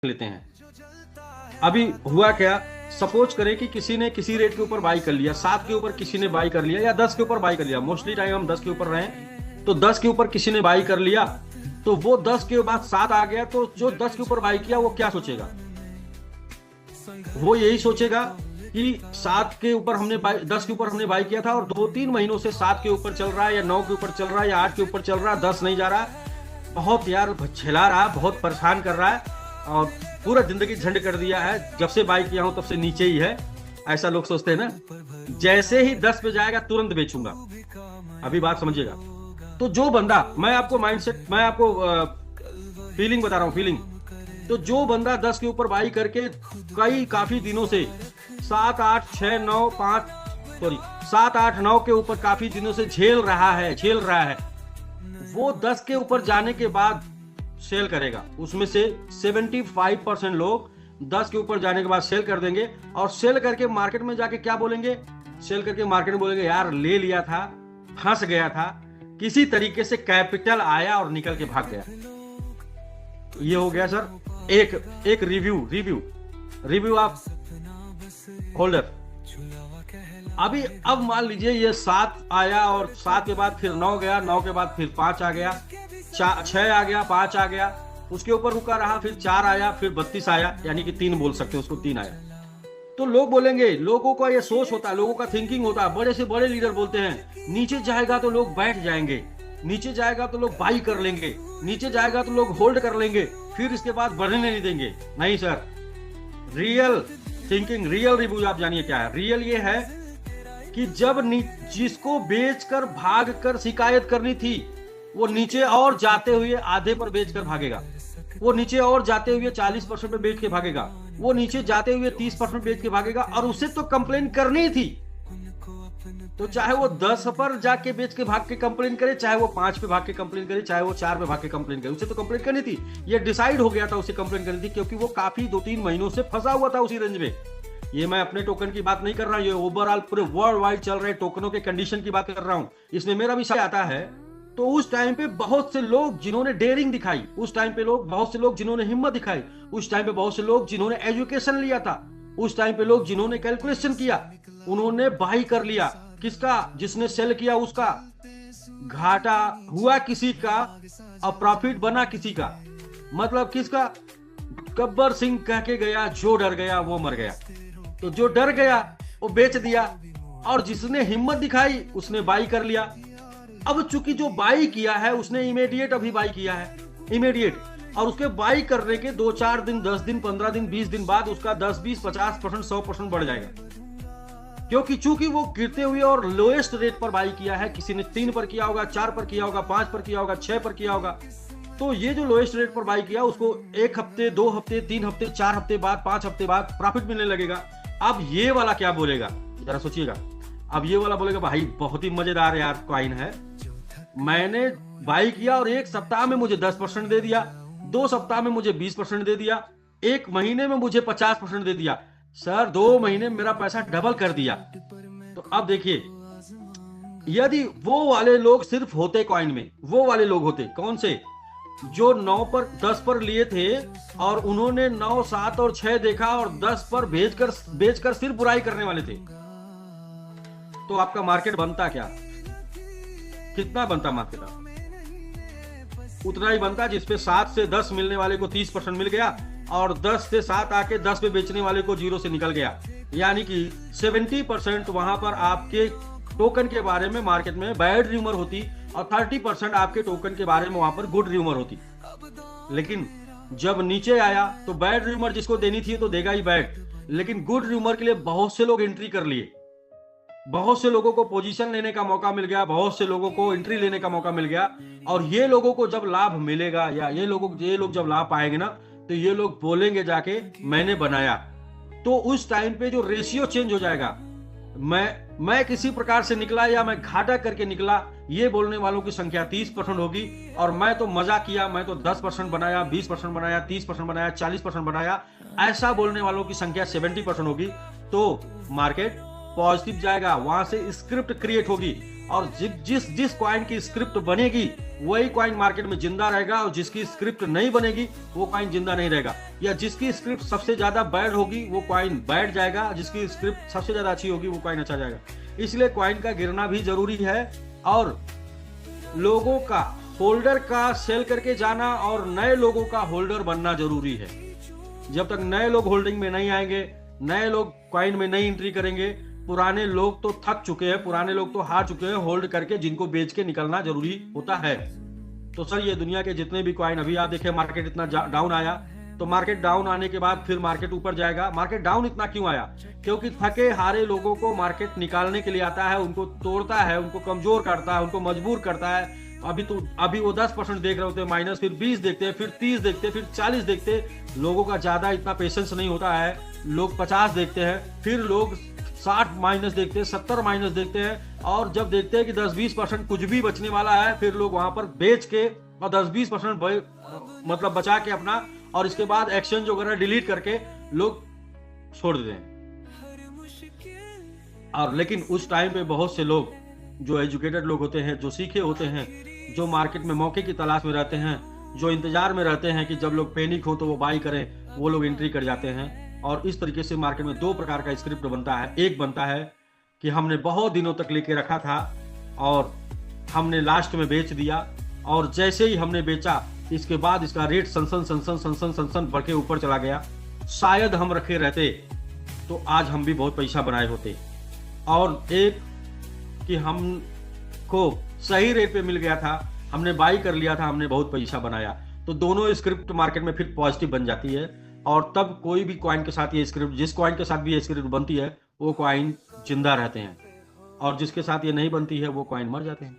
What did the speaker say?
लेते हैं। अभी हुआ क्या, सपोज करें कि किसी ने किसी रेट के ऊपर बाई कर लिया, 7 के ऊपर किसी ने बाई कर लिया या 10 के ऊपर बाई कर लिया, मोस्टली टाइम हम 10 के ऊपर रहे, तो 10 के ऊपर किसी ने बाई कर लिया, तो वो 10 के बाद 7 आ गया, तो जो 10 के ऊपर बाई किया वो क्या सोचेगा? वो यही सोचेगा कि 7 के ऊपर हमने 10 के ऊपर हमने बाई किया था और 2-3 महीनों से 7 के ऊपर चल रहा है या 9 के ऊपर चल रहा है या 8 के ऊपर चल रहा है, 10 नहीं जा रहा, बहुत यार झेला रहा, बहुत परेशान कर रहा है और पूरा जिंदगी झंड कर दिया है, जब से बाई किया हूं तब से नीचे ही है, ऐसा लोग सोचते हैं ना। जैसे ही 10 पे जाएगा तुरंत बेचूंगा। अभी बात समझिएगा। तो जो बंदा, मैं आपको माइंडसेट, मैं आपको फीलिंग बता रहा हूं, फीलिंग। तो जो बंदा 10 के ऊपर बाई करके काफी दिनों से 7, 8, 6, 9, 5 सॉरी 7, 8, 9 के ऊपर काफी दिनों से झेल रहा है, वो 10 के ऊपर जाने के बाद सेल करेगा। उसमें से 75% लोग 10 के ऊपर जाने के बाद सेल कर देंगे और सेल करके मार्केट में जाके क्या बोलेंगे? सेल करके मार्केट में बोलेंगे यार ले लिया था, फंस गया था, किसी तरीके से कैपिटल आया और निकल के भाग गया। ये हो गया सर एक रिव्यू ऑफ होल्डर। अब मान लीजिए ये 7 आया और 7 के बाद फिर 9 गया, 9 के बाद फिर 5 आ गया, 6 आ गया, 5 आ गया, उसके ऊपर रुका रहा, फिर 4 आया, फिर 32 आया, यानी कि 3 बोल सकते हैं उसको, 3 आया। तो लोग बोलेंगे, लोगों का ये सोच होता है, लोगों का थिंकिंग होता है, बड़े से बड़े लीडर बोलते हैं नीचे जाएगा तो लोग बैठ जाएंगे, नीचे जाएगा तो लोग बाई कर लेंगे, नीचे जाएगा तो लोग होल्ड कर लेंगे, फिर इसके बाद बढ़ने नहीं देंगे। नहीं sir, real thinking, real review आप जानिए क्या है। रियल ये है कि जब जिसको बेचकर भागकर शिकायत करनी थी, वो नीचे और जाते हुए आधे पर बेचकर भागेगा, वो नीचे और जाते हुए 40% पे बेच के भागेगा, वो नीचे जाते हुए 30% बेच के भागेगा, और उसे तो कंप्लेन करनी थी। तो चाहे वो 10 पर जाके बेच के भाग के कंप्लेन करे, चाहे वो 5 पे भाग के कंप्लेन करे, चाहे वो 4 पे भाग के कंप्लेन करे, उसे तो कंप्लेन करनी थी। ये डिसाइड हो गया था उसे कंप्लेन करनी थी, क्योंकि वो काफी 2-3 महीनों से फंसा हुआ था उसी रेंज में। ये मैं अपने टोकन की बात नहीं कर रहा हूं, ये ओवरऑल पूरे वर्ल्ड वाइड चल रहे टोकनों के कंडीशन की बात कर रहा हूं, इसमें मेरा भी साथ आता है। तो उस टाइम पे बहुत से लोग जिन्होंने डेयरिंग दिखाई, उस टाइम पे बहुत से लोग जिन्होंने हिम्मत दिखाई, उस टाइम पे बहुत से लोग जिन्होंने एजुकेशन लिया था, उस टाइम पे लोग जिन्होंने कैलकुलेशन किया, उन्होंने बाई कर लिया। किसका? जिसने सेल किया उसका घाटा हुआ किसी का और प्रॉफिट बना किसी का। मतलब किसका? गब्बर सिंह कह के गया, जो डर गया वो मर गया। तो जो डर गया वो बेच दिया, और जिसने हिम्मत दिखाई उसने बाई कर लिया। अब चूंकि जो बाई किया है उसने इमीडिएट अभी बाई किया है, इमीडिएट, और उसके बाई करने के 2-4 दिन, 10 दिन, 15 दिन, 20 दिन बाद उसका 10, 20, 50%, 100% बढ़ जाएगा, क्योंकि चूंकि वो गिरते हुए और लोएस्ट रेट पर बाई किया है। किसी ने 3 पर किया होगा, 4 पर किया होगा, 5 पर किया होगा, 6 पर किया होगा। तो ये जो लोएस्ट रेट पर बाई किया, उसको 1 हफ्ते, 2 हफ्ते, 3 हफ्ते, 4 हफ्ते बाद, 5 हफ्ते बाद प्रॉफिट मिलने लगेगा। अब ये वाला क्या बोलेगा, जरा सोचिएगा। अब ये वाला बोलेगा भाई बहुत ही मजेदार यार कॉइन है, मैंने बाई किया और 1 सप्ताह में मुझे 10% दे दिया, 2 सप्ताह में मुझे 20% दे दिया, 1 महीने में मुझे 50% दे दिया। सर 2 महीने में मेरा पैसा डबल कर दिया। तो अब देखिए, यदि वो वाले लोग सिर्फ होते कॉइन में, वो वाले लोग होते, कौन से? जो 9 पर 10 पर लिए थे और उन्होंने 9, 7 और 6 देखा और 10 पर बेचकर सिर्फ बुराई करने वाले थे, तो आपका मार्केट बनता क्या? कितना बनता मार्केट? उतना ही बनता जिसपे 7 से 10 मिलने वाले को 30% मिल गया और 10 से 7 आके 10 पे बेचने वाले को 0 से निकल गया। यानी कि 70% वहां पर आपके टोकन के बारे में मार्केट में बैड रूमर होती और 30% आपके टोकन के बारे में वहां पर गुड रूमर होती। लेकिन जब नीचे आया तो बैड रूमर जिसको देनी थी तो देगा ही बैड, लेकिन गुड रूमर के लिए बहुत से लोग एंट्री कर लिए, बहुत से लोगों को पोजीशन लेने का मौका मिल गया, बहुत से लोगों को एंट्री लेने का मौका मिल गया। और ये लोगों को जब लाभ मिलेगा, या ये लोग जब लाभ पाएंगे ना, तो ये लोग बोलेंगे जाके मैंने बनाया। तो उस टाइम पे जो रेशियो चेंज हो जाएगा, मैं किसी प्रकार से निकला या मैं घाटा करके निकला, ये बोलने वालों की संख्या 30% होगी, और मैं तो मजा किया, मैं तो 10% बनाया, 20% बनाया, 30% बनाया, 40% बनाया, ऐसा बोलने वालों की संख्या 70% होगी। तो मार्केट पॉजिटिव जाएगा, वहां से स्क्रिप्ट क्रिएट होगी और जिस जिस कॉइन की स्क्रिप्ट बनेगी वही कॉइन मार्केट में जिंदा रहेगा, और जिसकी स्क्रिप्ट नहीं बनेगी वो कॉइन जिंदा नहीं रहेगा, या जिसकी स्क्रिप्ट सबसे ज्यादा बैड होगी वो कॉइन बैठ जाएगा, जिसकी स्क्रिप्ट सबसे ज्यादा अच्छी होगी वो कॉइन अच्छा जाएगा। इसलिए कॉइन का गिरना भी जरूरी है, और लोगों का होल्डर का सेल करके जाना और नए लोगों का होल्डर बनना जरूरी है। जब तक नए लोग होल्डिंग में नहीं आएंगे, नए लोग कॉइन में नहीं एंट्री करेंगे, पुराने लोग तो थक चुके हैं, पुराने लोग तो हार चुके हैं होल्ड करके, जिनको बेच के निकलना जरूरी होता है। तो सर ये दुनिया के जितने भी कॉइन, अभी आप देखें मार्केट इतना डाउन आया, तो मार्केट डाउन आने के बाद फिर मार्केट ऊपर जाएगा। मार्केट डाउन इतना क्यों आया? क्योंकि थके हारे लोगों को मार्केट निकालने के लिए आता है, उनको तोड़ता है, उनको कमजोर करता है, उनको मजबूर करता है। अभी वो 10% देख रहे होते हैं माइनस, फिर 20 देखते हैं, फिर 30 देखते हैं, फिर 40 देखते हैं। लोगों का ज्यादा इतना पेशेंस नहीं होता है, लोग 50 देखते हैं, फिर लोग 60 माइनस देखते हैं, 70 माइनस देखते हैं, और जब देखते हैं कि 10-20% कुछ भी बचने वाला है, फिर लोग वहां पर बेच के और 10-20% मतलब बचा के अपना, और इसके बाद एक्सचेंज वगैरह डिलीट करके लोग छोड़ देते हैं। और लेकिन उस टाइम पे बहुत से लोग जो एजुकेटेड लोग होते हैं, जो सीखे होते हैं, जो मार्केट में मौके की तलाश में रहते हैं, जो इंतजार में रहते हैं कि जब लोग पैनिक हो तो वो बाई करें, वो लोग एंट्री कर जाते हैं। और इस तरीके से मार्केट में दो प्रकार का स्क्रिप्ट बनता है। एक बनता है कि हमने बहुत दिनों तक लेके रखा था और हमने लास्ट में बेच दिया, और जैसे ही हमने बेचा इसके बाद इसका रेट सनसन बढ़ के ऊपर चला गया। शायद हम रखे रहते तो आज हम भी बहुत पैसा बनाए होते। और एक कि हमको सही रेट पे मिल गया था, हमने बाई कर लिया था, हमने बहुत पैसा बनाया। तो दोनों स्क्रिप्ट मार्केट में फिर पॉजिटिव बन जाती है, और तब कोई भी कॉइन के साथ ये स्क्रिप्ट, जिस कॉइन के साथ भी ये स्क्रिप्ट बनती है वो कॉइन जिंदा रहते हैं, और जिसके साथ ये नहीं बनती है वो कॉइन मर जाते हैं।